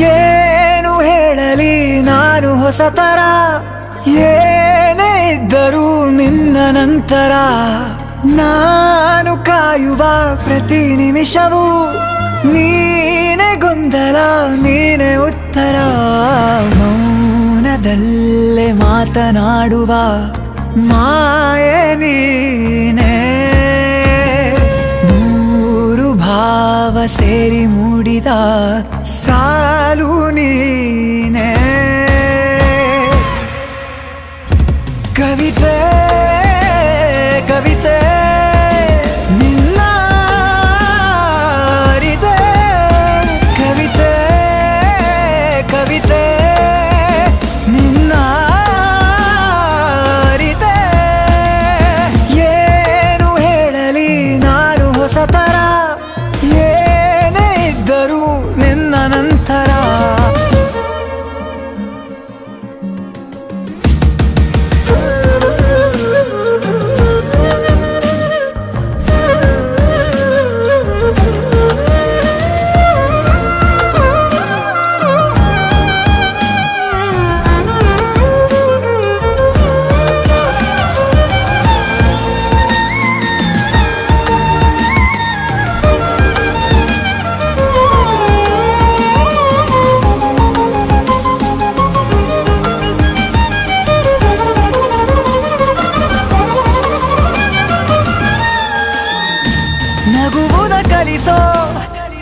ಏನು ಹೇಳಲಿ ನಾನು ಹೊಸತರ, ಏನೇ ಇದ್ದರೂ ನಿನ್ನ ನಂತರ ನಾನು ಕಾಯುವ ಪ್ರತಿ ನಿಮಿಷವೂ ನೀನೆ ಗೊಂದಲ ನೀನೆ ಉತ್ತರ. ಮೌನದಲ್ಲೇ ಮಾತನಾಡುವ ಮಾಯೆ ನೀನೆ, ನೂರು ಭಾವ ಸೇರಿ ಮೂಡಿದ ಸಾಲು ನೀನೆ. ಕವಿತೆ ಕವಿತೆ ನಿನ್ನ ಅರಿತೆ, ಕವಿತೆ ಕವಿತೆ ನಿನ್ನ ಅರಿತೆ. ಏನು ಹೇಳಲಿ ನಾನು ಹೊಸತರ, ಏನೇ ಇದ್ದರೂ ನಿನ್ನ ನಂತರ. ನಗುವುದ ಕಲಿಸೋ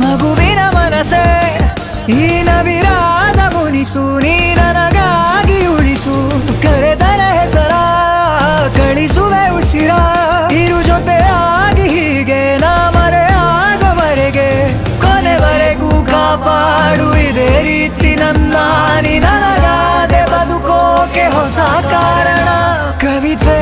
ಮಗುವಿನ ಮನಸೆ, ಈ ನವಿರಾದ ಮುನಿಸು ನೀ ನನಗಾಗಿ ಉಳಿಸು. ಕರೆದರೆ ಹೆಸರ ಕಳಿಸುವೆ ಉಸಿರ, ಇರು ಜೊತೆಯಾಗಿ ಹೀಗೆ ನಾ ಮರೆಯಾಗವರೆಗೆ. ಕೊನೆವರೆಗೂ ಕಾಪಾಡು ಇದೇ ರೀತಿ ನನ್ನ, ನೀ ನನಗಾದೆ ಬದುಕೋಕೆ ಹೊಸ ಕಾರಣ. ಕವಿತೆ